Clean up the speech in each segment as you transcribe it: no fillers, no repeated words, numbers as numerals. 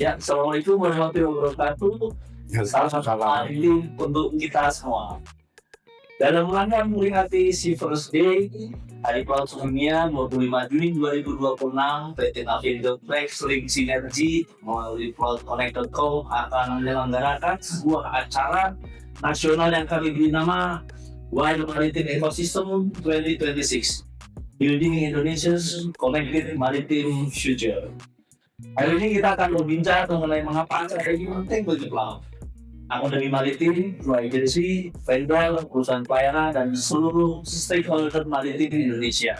Ya, assalamualaikum warahmatullahi wabarakatuh. Salam hari untuk kita semua. Dalam rangka memperingati Seafarers Day, Hari Pelaut Sedunia 25 Juni 2026, PT Navindo Flex Link Sinergi melalui pelautconnect.com akan menyelenggarakan sebuah acara nasional yang kami beri nama Wild Maritime Ecosystem 2026, Building Indonesia's Connected Maritime Future. Hari ini kita akan berbincang mengenai mengapa acara ini penting bagi pelaut. Akademi Maritim, dua agensi, vendor, perusahaan pelayaran, dan seluruh stakeholder maritim di Indonesia.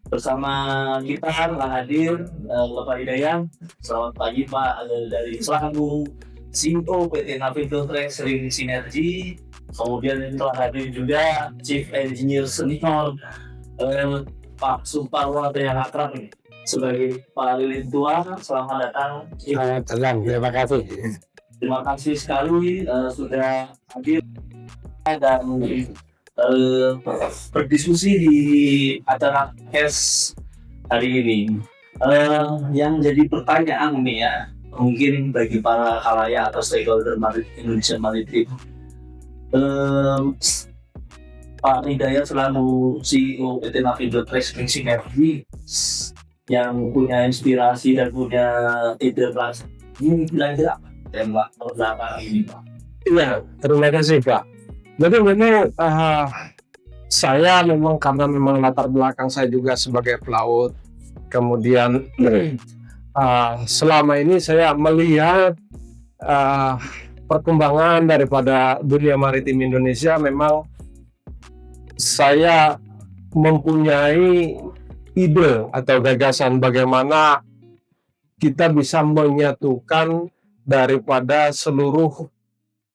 Bersama kita telah hadir Bapak Hidayat. Selamat pagi Pak, dari selaku CEO PT Navindo Flex Link Sinergi. Kemudian telah hadir juga Chief Engineer Senior Pak Suparwo atau yang akrab ini sebagai Pak Lilin Tua. Selamat datang. Selamat datang, terima kasih. Terima kasih sekali sudah hadir dan berdiskusi di acara KES hari ini. Yang jadi pertanyaan nih ya, mungkin bagi para khalayak atau stakeholder Indonesia Maritim, Pak Hidayat selaku CEO PT Navindo Flex Link Sinergi yang punya inspirasi dan punya ide kelas ini kira-kira tembak pertama ini Pak. Iya, terima kasih Pak. Jadi memang saya memang karena memang latar belakang saya juga sebagai pelaut, kemudian selama ini saya melihat perkembangan daripada dunia maritim Indonesia. Memang saya mempunyai ide atau gagasan bagaimana kita bisa menyatukan daripada seluruh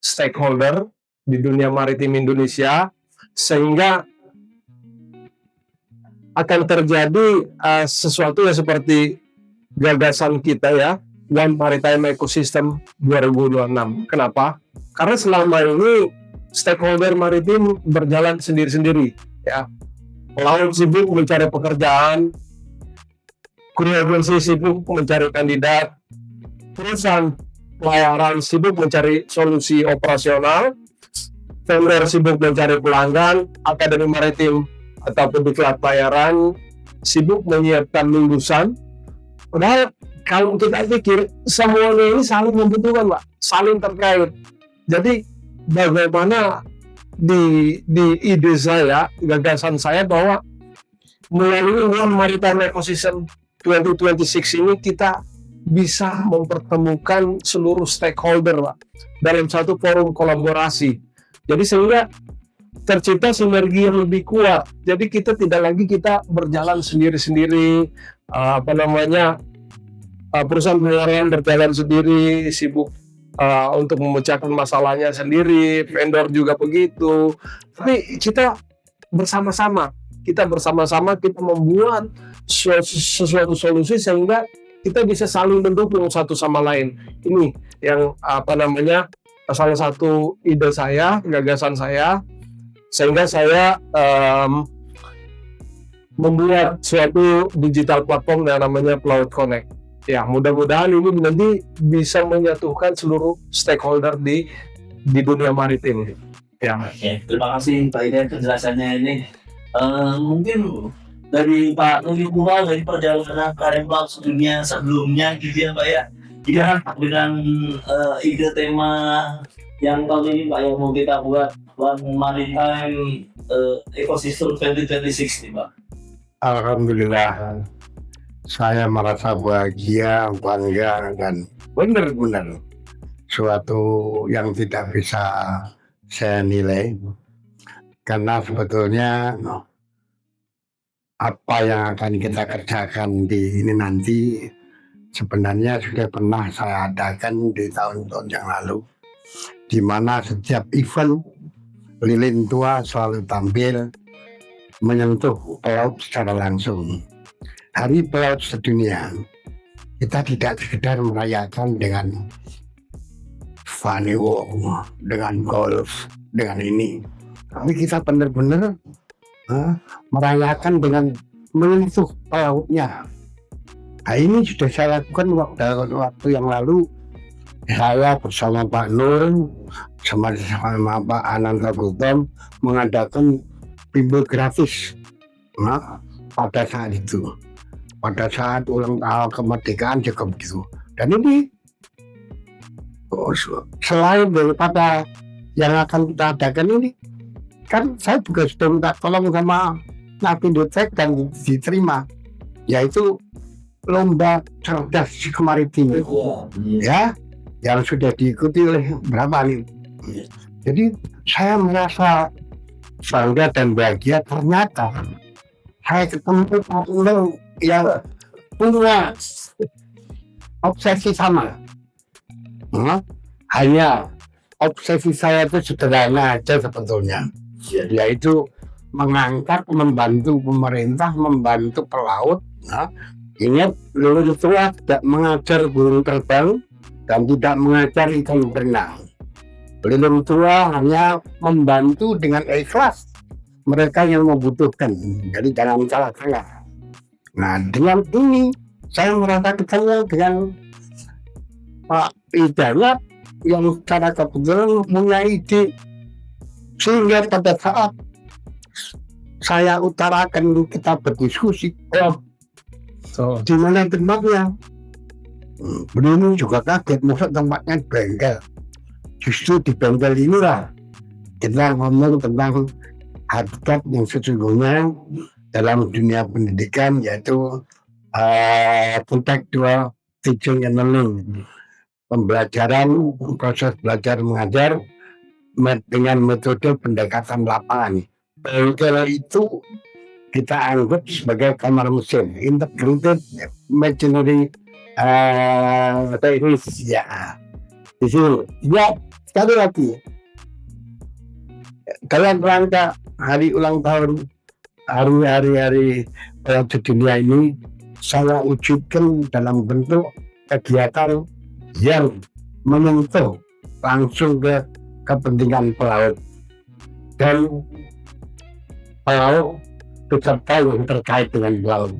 stakeholder di dunia maritim Indonesia, sehingga akan terjadi sesuatu yang seperti gagasan kita ya, One Maritime Ecosystem 2026. Kenapa? Karena selama ini stakeholder maritim berjalan sendiri-sendiri ya. Pelaut sibuk mencari pekerjaan, kru agensi sibuk mencari kandidat, perusahaan pelayaran sibuk mencari solusi operasional, vendor sibuk mencari pelanggan, akademi maritim ataupun diklat pelayaran sibuk menyiapkan lulusan. Padahal kalau kita pikir semuanya ini saling membutuhkan Pak, saling terkait. Jadi bagaimana di ide saya, gagasan saya bahwa melalui One Maritime Ecosystem 2026 ini kita bisa mempertemukan seluruh stakeholder Pak, dalam satu forum kolaborasi. Jadi sehingga tercipta sinergi yang lebih kuat. Jadi kita tidak lagi kita berjalan sendiri-sendiri, perusahaan pelayaran berjalan sendiri, sibuk untuk memecahkan masalahnya sendiri, vendor juga begitu. Tapi kita bersama-sama kita membuat sesuatu solusi sehingga kita bisa saling mendukung satu sama lain. Ini yang salah satu ide saya, gagasan saya, sehingga saya membuat suatu digital platform yang namanya Pelaut Connect. Ya, mudah-mudahan ini nanti bisa menyatukan seluruh stakeholder di dunia maritim. Ya. Oke, terima kasih Pak Hidayat penjelasannya ini. Mungkin dari Pak Lilin Tua, dari perjalanan karir pelaut sedunia sebelumnya gitu ya Pak ya. Dengan ide tema yang kali ini Pak yang mau kita buat One Maritime Ecosystem 2026 nih Pak. Alhamdulillah, saya merasa bahagia, bangga, dan benar-benar suatu yang tidak bisa saya nilai. Karena sebetulnya apa yang akan kita kerjakan di ini nanti sebenarnya sudah pernah saya adakan di tahun-tahun yang lalu, di mana setiap event Lilin Tua selalu tampil menyentuh pelaut secara langsung. Hari Pelaut Sedunia, kita tidak sekedar merayakan dengan funny walk, dengan golf, dengan ini, tapi kita benar-benar merayakan dengan menyentuh pelautnya. Nah, ini sudah saya lakukan waktu yang lalu saya bersama Pak Nur sama Pak Ananta Gautam mengadakan bimbel gratis pada saat itu, pada saat ulang tahun kemerdekaan juga begitu. Dan ini selain daripada yang akan kita adakan ini, kan saya juga sudah minta tolong sama Napindo Tek dan diterima, yaitu lomba cerdas kemaritiman ya, yang sudah diikuti oleh berapa nih. Jadi saya merasa bangga dan bahagia, ternyata saya ketemu orang yang punya obsesi sama. Hanya obsesi saya itu sederhana aja sebetulnya, yaitu mengangkat, membantu pemerintah, membantu pelaut. Ingat, dulu tua tidak mengajar burung terbang dan tidak mengajar ikan berenang. Belum tua hanya membantu dengan ikhlas mereka yang membutuhkan. Jadi jangan salah-salah. Nah, dengan ini saya merasa ketemu dengan Pak Hidayat yang secara kebetulan punya ide, sehingga pada saat saya utarakan kita berdiskusi, di mana tempatnya, beliau juga kaget, maksud tempatnya di bengkel. Justru di bengkel inilah kita ngomong tentang hakikat yang sesungguhnya dalam dunia pendidikan, yaitu contextual teaching and learning, pembelajaran, proses belajar mengajar dengan metode pendekatan lapangan. Bengkel itu kita anggap sebagai kamar mesin, integrated machinery teknis ya. Di sini ya, sekali lagi dalam rangka hari ulang tahun, hari dunia ini, saya wujudkan dalam bentuk kegiatan yang menyentuh langsung ke kepentingan pelaut dan pelaut beserta yang terkait dengan pelaut.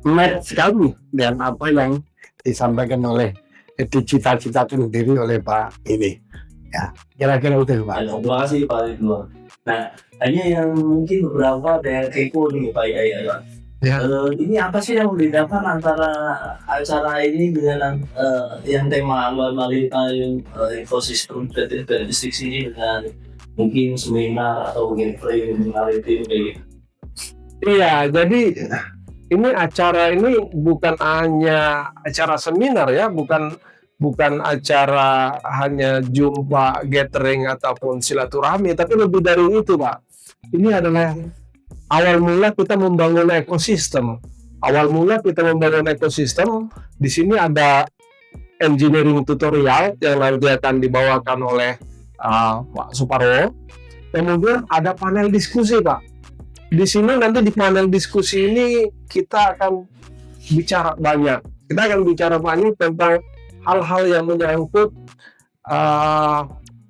Match sekali dengan apa yang disampaikan oleh cita-cita sendiri oleh Pak ini. Ya, kira-kira itu Pak. Terima kasih Pak Ridwan. Nah, hanya yang mungkin beberapa ada kepo nih Pak Yaya. Ya. Ini apa sih yang membedakan antara acara ini dengan yang tema maritime ekosistem statistik ini dengan mungkin seminar atau mungkin training maritim kayak gitu? Iya, jadi ini acara ini bukan hanya acara seminar ya, bukan acara hanya jumpa gathering ataupun silaturahmi, tapi lebih dari itu Pak. Ini adalah awal mula kita membangun ekosistem. Di sini ada engineering tutorial yang nanti akan dibawakan oleh Pak Suparwo. Kemudian ada panel diskusi Pak. Di sini nanti di panel diskusi ini kita akan bicara banyak. Tentang hal-hal yang menyangkut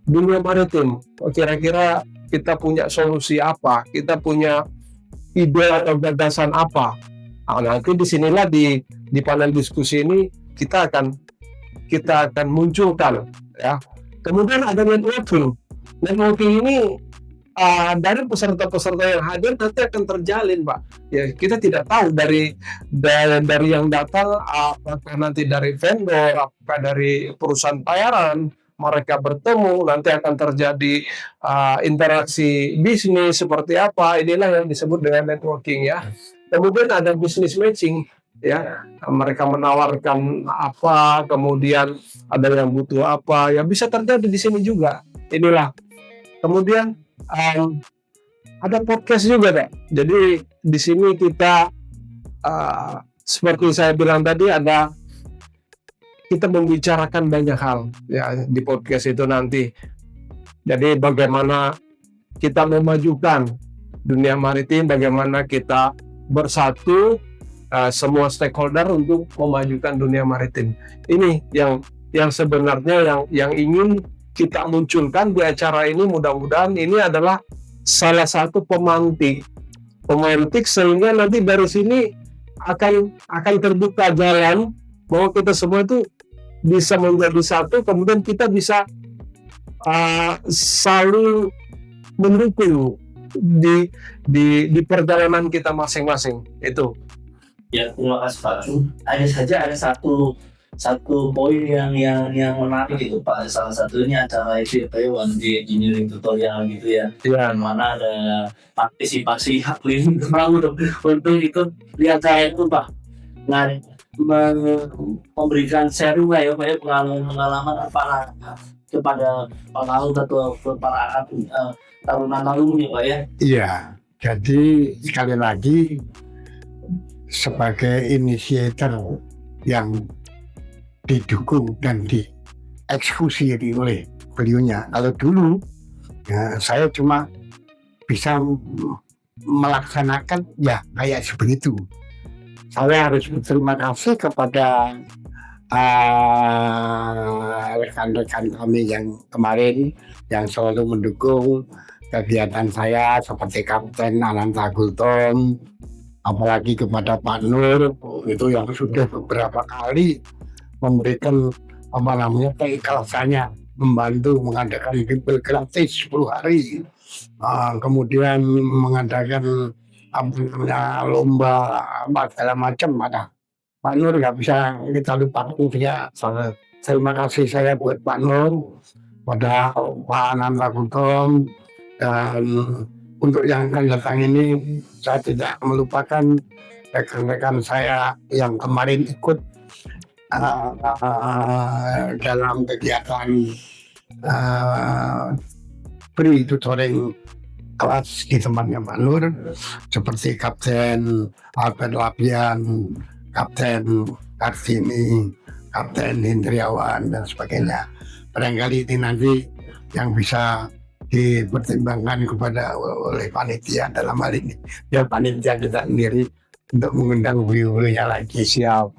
dunia maritim. Kira-kira kita punya solusi apa? Kita punya ide atau gagasan apa? Nah, nanti disinilah di panel diskusi ini kita akan munculkan ya. Kemudian ada networking. Networking ini dari peserta-peserta yang hadir nanti akan terjalin Pak. Ya, kita tidak tahu dari yang datang apakah nanti dari vendor, apakah dari perusahaan pelayaran, mereka bertemu, nanti akan terjadi interaksi bisnis seperti apa. Inilah yang disebut dengan networking ya. Kemudian ada business matching ya. Mereka menawarkan apa, kemudian ada yang butuh apa, ya bisa terjadi di sini juga. Inilah. Kemudian ada podcast juga Pak. Jadi di sini kita seperti saya bilang tadi, kita membicarakan banyak hal ya di podcast itu nanti. Jadi bagaimana kita memajukan dunia maritim, bagaimana kita bersatu semua stakeholder untuk memajukan dunia maritim. Ini yang sebenarnya yang ingin kita munculkan di acara ini. Mudah-mudahan ini adalah salah satu pemantik sehingga nanti dari sini akan terbuka jalan bahwa kita semua itu bisa menjadi satu, kemudian kita bisa saling mendukung di perjalanan kita masing-masing itu. Ya, terima kasih Pak. Ada satu poin yang menarik itu Pak. Salah satunya acara itu One Day Engineering Tutorial gitu ya. Iya. Yang mana ada partisipasi hak lingkungan untuk ikut di acara itu Pak. Nah, memberikan sharing lah ya Pak ya, pengalaman apa kepada Pak Laut atau para taruna-taruna ya Pak ya. Iya, jadi sekali lagi sebagai inisiator yang didukung dan dieksekusi oleh beliaunya. Kalau dulu ya, saya cuma bisa melaksanakan ya kayak seperti itu. Saya harus berterima kasih kepada rekan-rekan kami yang kemarin yang selalu mendukung kegiatan saya, seperti Kapten Ananta Gultom, apalagi kepada Pak Nur itu yang sudah beberapa kali memberikan keikhlasannya membantu mengadakan bimbel gratis 10 hari, kemudian mengadakan lomba segala macam. Ada Pak Nur nggak bisa kita lupakan, ya sangat terima kasih saya buat Pak Nur, pada Pak Ananta Gultom, dan untuk yang akan datang ini saya tidak melupakan rekan-rekan saya yang kemarin ikut dalam kegiatan free tutoring kelas di tempatnya Pak Nur, seperti Kapten Albert Lapian, Kapten Kartini, Kapten Hendriawan, dan sebagainya. Barangkali ini nanti yang bisa dipertimbangkan oleh panitia dalam hal ini. Ya panitia kita sendiri untuk mengundang beliau-beliaunya lagi. Siap.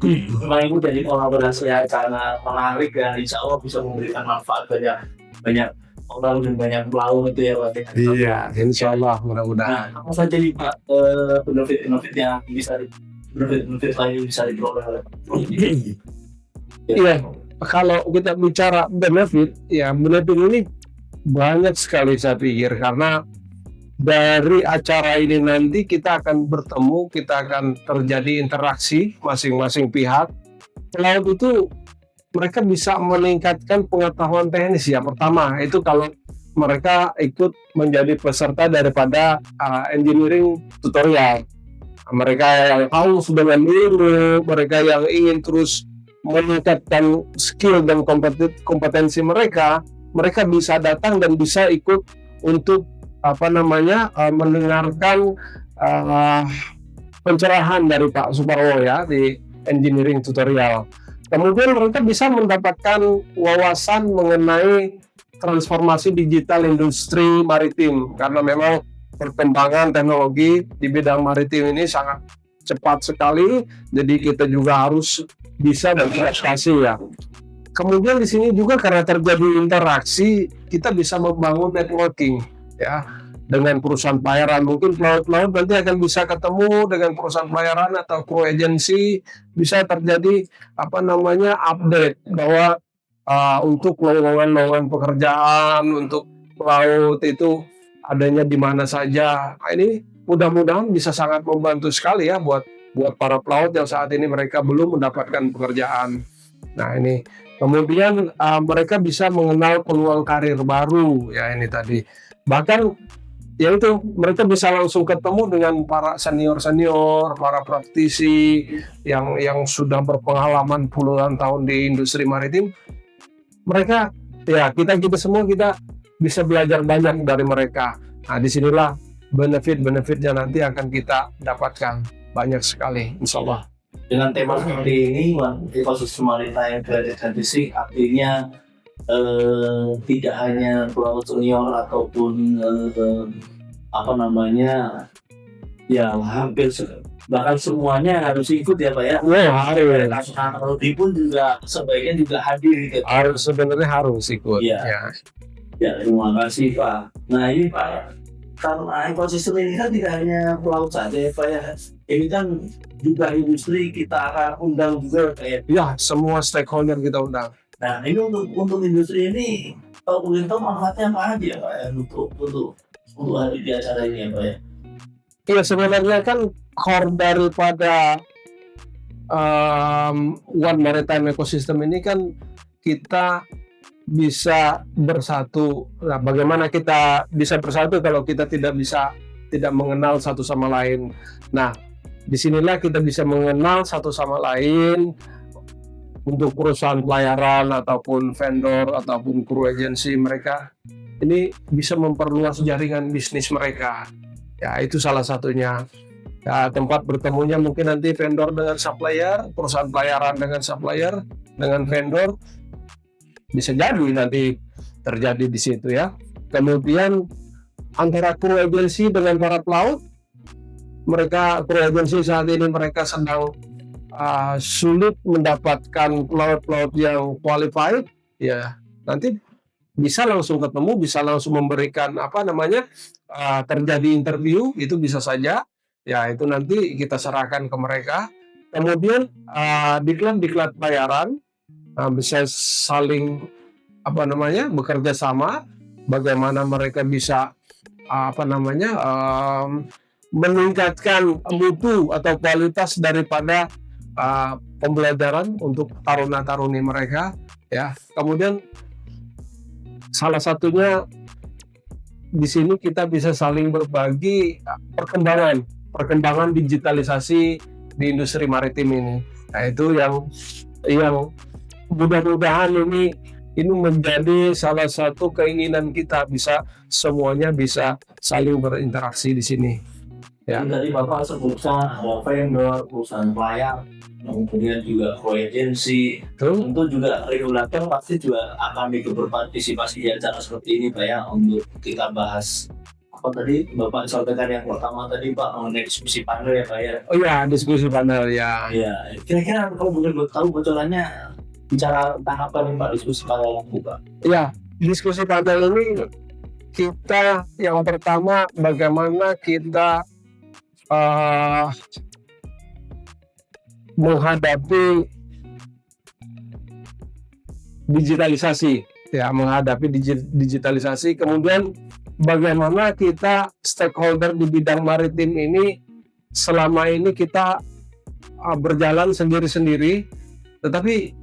Memang itu jadi kolaborasi acara menarik dan insya Allah bisa memberikan manfaat banyak orang dan banyak pelaut itu ya Pak. Iya, insya Allah mudah-mudahan. Nah, apa saja nih Pak benefit yang bisa benefit lain bisa diperoleh oleh Pak? Iya, kalau kita bicara benefit ini banyak sekali saya pikir, karena dari acara ini nanti kita akan bertemu, kita akan terjadi interaksi masing-masing pihak. Pelaut itu mereka bisa meningkatkan pengetahuan teknis ya. Pertama itu kalau mereka ikut menjadi peserta daripada engineering tutorial. Mereka yang tahu dengan ilmu, mereka yang ingin terus meningkatkan skill dan kompetensi mereka bisa datang dan bisa ikut untuk mendengarkan pencerahan dari Pak Suparwo ya di engineering tutorial. Kemudian mereka bisa mendapatkan wawasan mengenai transformasi digital industri maritim, karena memang perkembangan teknologi di bidang maritim ini sangat cepat sekali, jadi kita juga harus bisa beradaptasi ya. Kemudian di sini juga karena terjadi interaksi, kita bisa membangun networking ya dengan perusahaan pelayaran. Mungkin pelaut-pelaut nanti akan bisa ketemu dengan perusahaan pelayaran atau crew agency, bisa terjadi update bahwa untuk lowongan pekerjaan untuk pelaut itu adanya di mana saja. Nah, ini mudah-mudahan bisa sangat membantu sekali ya buat para pelaut yang saat ini mereka belum mendapatkan pekerjaan. Nah ini kemudian mereka bisa mengenal peluang karir baru ya, ini tadi. Bahkan ya itu mereka bisa langsung ketemu dengan para senior, para praktisi yang sudah berpengalaman puluhan tahun di industri maritim. Mereka ya kita semua kita bisa belajar banyak dari mereka. Nah disinilah benefit-benefitnya nanti akan kita dapatkan banyak sekali, insya Allah. Dengan tema seperti ini, ekosistem maritime dan fisik artinya tidak hanya pelaut senior ataupun hampir bahkan semuanya harus ikut ya Pak ya. Harus. Rodi pun juga sebaiknya juga hadir gitu. Sebenarnya harus ikut. Ya, terima kasih Pak. Nah ini Pak, karena ekosistem ini kan tidak hanya pelaut saja ya Pak ya. Ini kan juga industri kita akan undang juga kayak. Ya, semua stakeholder kita undang. Nah ini untuk industri ini kalau boleh tahu manfaatnya apa aja Pak ya untuk hari di acara ini ya Pak ya. Iya, sebenarnya kan core daripada One Maritime Ecosystem ini kan kita bisa bersatu. Nah, bagaimana kita bisa bersatu kalau kita tidak mengenal satu sama lain. Nah, disinilah kita bisa mengenal satu sama lain untuk perusahaan pelayaran ataupun vendor ataupun kru agensi mereka. Ini bisa memperluas jaringan bisnis mereka. Ya, itu salah satunya. Ya, tempat bertemunya mungkin nanti vendor dengan supplier, perusahaan pelayaran dengan supplier, dengan vendor. Bisa jadi nanti terjadi di situ ya. Kemudian antara kru agensi dengan para pelaut, kru agensi saat ini mereka sedang sulit mendapatkan pelaut-pelaut yang qualified, ya nanti bisa langsung ketemu, bisa langsung memberikan terjadi interview, itu bisa saja. Ya itu nanti kita serahkan ke mereka. Kemudian diklat pelayaran bisa saling bekerja sama, bagaimana mereka bisa meningkatkan mutu atau kualitas daripada pembelajaran untuk taruna-taruni mereka ya. Kemudian salah satunya di sini kita bisa saling berbagi perkembangan digitalisasi di industri maritim ini. Nah itu yang mudah-mudahan ini menjadi salah satu keinginan kita, semuanya bisa saling berinteraksi di sini. Ya. Tadi Bapak sebutkan ada vendor, perusahaan pelayar, kemudian juga kru agensi, tentu juga regulator pasti juga akan ikut berpartisipasi di acara seperti ini Pak ya, untuk kita bahas. Apa tadi Bapak sampaikan yang pertama tadi Pak mengenai diskusi panel ya Pak ya? Oh iya, diskusi panel ya. Iya, kira-kira kalau boleh tahu bocorannya bicara tentang apa nih Pak diskusi panel yang Pak? Iya, diskusi panel ini kita yang pertama bagaimana kita menghadapi digitalisasi, kemudian bagaimana kita stakeholder di bidang maritim ini selama ini kita berjalan sendiri-sendiri, tetapi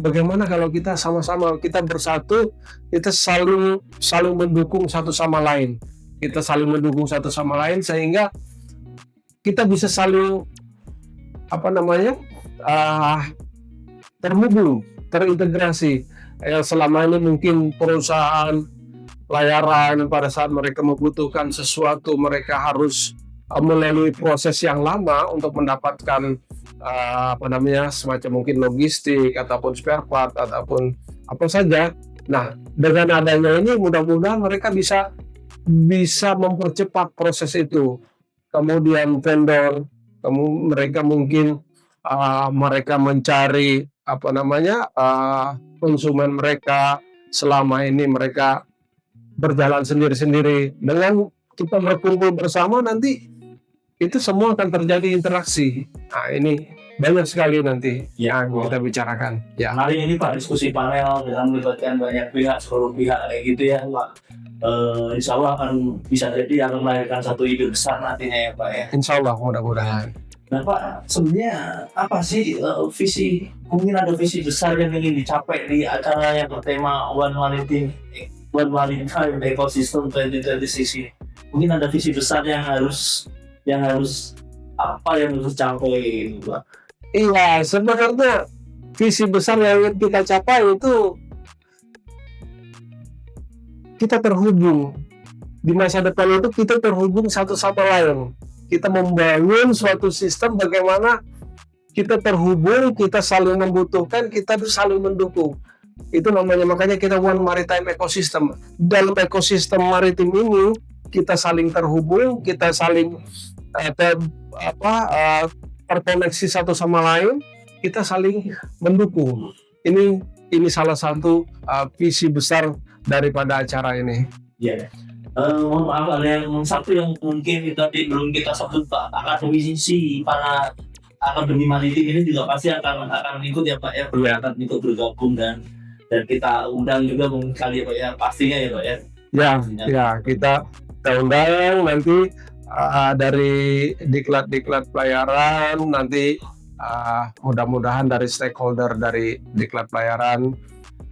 bagaimana kalau kita sama-sama, kita bersatu, kita saling mendukung satu sama lain, sehingga kita bisa saling terhubung, terintegrasi. Selama ini mungkin perusahaan pelayaran pada saat mereka membutuhkan sesuatu, mereka harus melalui proses yang lama untuk mendapatkan semacam mungkin logistik ataupun spare part ataupun apa saja. Nah, dengan adanya ini mudah-mudahan mereka bisa mempercepat proses itu. Kemudian vendor, mereka mungkin mereka mencari konsumen mereka, selama ini mereka berjalan sendiri-sendiri. Dengan kita berkumpul bersama nanti itu semua akan terjadi interaksi. Nah ini banyak sekali nanti yang kita bicarakan. Ya. Hari ini Pak diskusi panel dengan melibatkan banyak pihak, seluruh pihak kayak gitu ya Pak. Insya Allah akan bisa jadi akan melahirkan satu ide besar nantinya ya Pak ya. Insya Allah mudah-mudahan. Nah Pak, sebenarnya apa sih mungkin ada visi besar yang ingin dicapai di acara yang bertema One Maritime Ecosystem 2026 ini? Mungkin ada visi besar yang harus dicapai Pak? Iya, sebenarnya visi besar yang ingin kita capai itu kita terhubung. Di masa depan itu kita terhubung satu sama lain. Kita membangun suatu sistem bagaimana kita terhubung, kita saling membutuhkan, kita saling mendukung. Itu makanya kita One Maritime Ecosystem. Dalam ekosistem maritim ini kita saling terhubung, kita saling terkoneksi satu sama lain, kita saling mendukung. Ini salah satu visi besar daripada acara ini. Iya. Mohon maaf, ada yang satu yang mungkin itu tadi belum kita sebut Pak, akademisi para akademi maritim ini juga pasti akan ikut ya Pak ya, akan ikut bergabung dan kita undang juga mungkin kali ya Pak ya, pastinya ya Pak ya. Ya, kita undang nanti dari diklat pelayaran, nanti mudah-mudahan dari stakeholder dari diklat pelayaran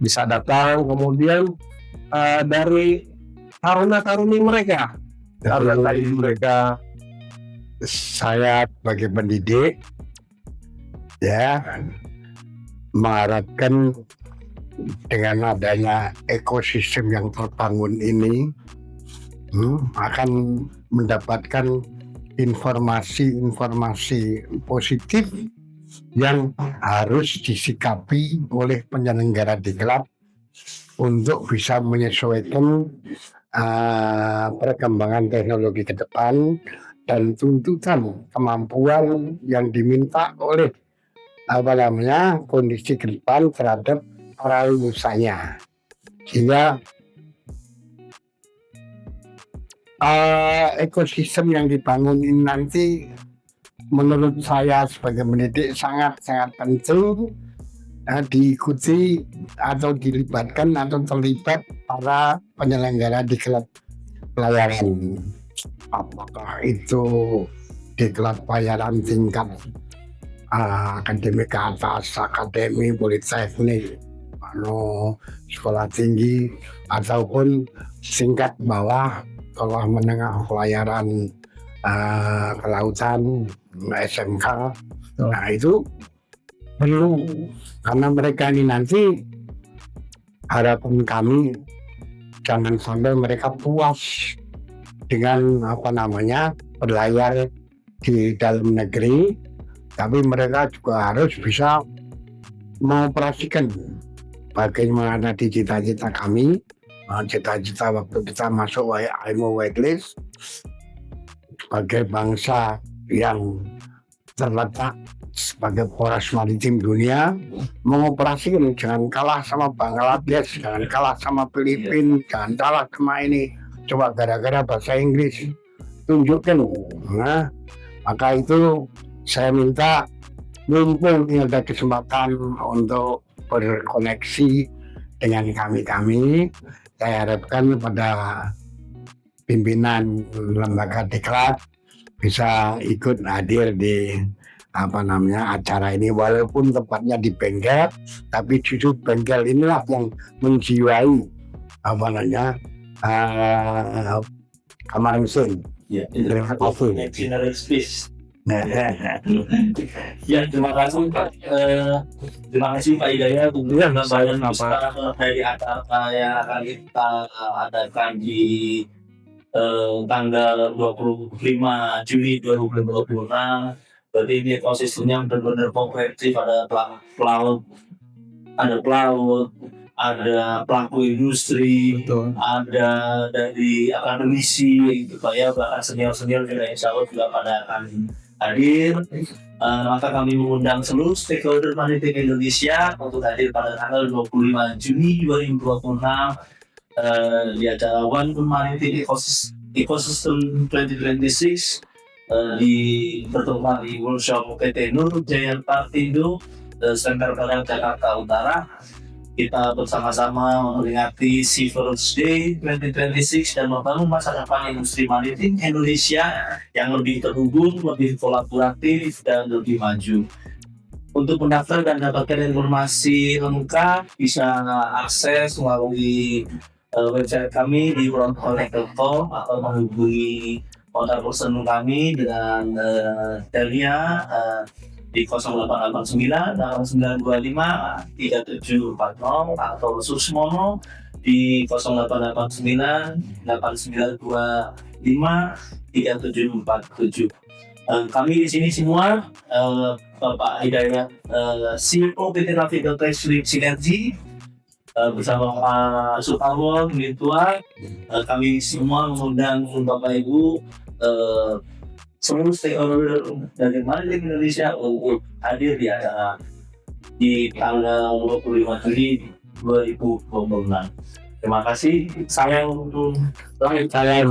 bisa datang, kemudian dari taruna-taruni mereka, saya sebagai pendidik ya mengharapkan dengan adanya ekosistem yang terbangun ini akan mendapatkan informasi positif yang harus disikapi oleh penyelenggara diklat untuk bisa menyesuaikan perkembangan teknologi ke depan dan tuntutan kemampuan yang diminta oleh kondisi ke depan terhadap para lulusannya, sehingga ekosistem yang dibangun ini nanti menurut saya sebagai pendidik sangat penting diikuti atau dilibatkan atau terlibat para penyelenggara diklat pelayaran, apakah itu diklat pelayaran tingkat akademi ke atas, akademi politeknik, sekolah tinggi ataupun tingkat bawah, sekolah menengah pelayaran kelautan, SMK. Nah itu perlu, karena mereka ini nanti harapan kami jangan sampai mereka puas dengan berlayar di dalam negeri, tapi mereka juga harus bisa mengoperasikan bagaimana di cita-cita kami, cita-cita waktu kita masuk IMO Whitelist sebagai bangsa yang terletak sebagai poros maritim dunia, mengoperasikan, jangan kalah sama Bangladesh, jangan kalah sama Filipina, jangan kalah sama ini, coba gara-gara bahasa Inggris tunjukkan. Nah, maka itu saya minta, mumpung ada kesempatan untuk berkoneksi dengan kami, saya harapkan pada pimpinan lembaga diklat bisa ikut hadir di acara ini, walaupun tempatnya di bengkel, tapi justru bengkel inilah yang menjiwai kamar mesin. Ya, terima kasih. Ya, terima kasih Pak. Terima kasih Pak Hidayat untuk gambaran dari acara yang akan kita adakan di tanggal 25 Juni 2026. Berarti ini ekosistemnya benar-benar komprehensif, ada pelaut, ada pelaku industri, ada dari akademisi gitu Pak ya, bahkan senior juga insya Allah juga pada akan hadir. Maka kami mengundang seluruh stakeholder maritim Indonesia untuk hadir pada tanggal 25 Juni 2026 di acara One Maritim Ecosystem 2026 di pertemuan di workshop PT Nur Jaya Partindo Center Padang Jakarta Utara. Kita bersama-sama memperingati Seafarers Day 2026 dan membangun masa depan industri maritim Indonesia yang lebih terhubung, lebih kolaboratif, dan lebih maju. Untuk mendaftar dan dapatkan informasi lengkap bisa akses melalui website kami di frontconnect.com atau menghubungi kontak person kami dengan Delia di 0889 925 3740 atau Susmono di 0889 8925 3747. Kami di sini semua, Bapak Hidayat, CEO PT Navigator Sinergi, bersama Pak Suparwo, Ketua, kami semua mengundang Bapak Ibu seluruh stakeholder dari maritim Indonesia untuk hadir di acara di tanggal 25 Juli 2026. Terima kasih. Sayang untuk Saya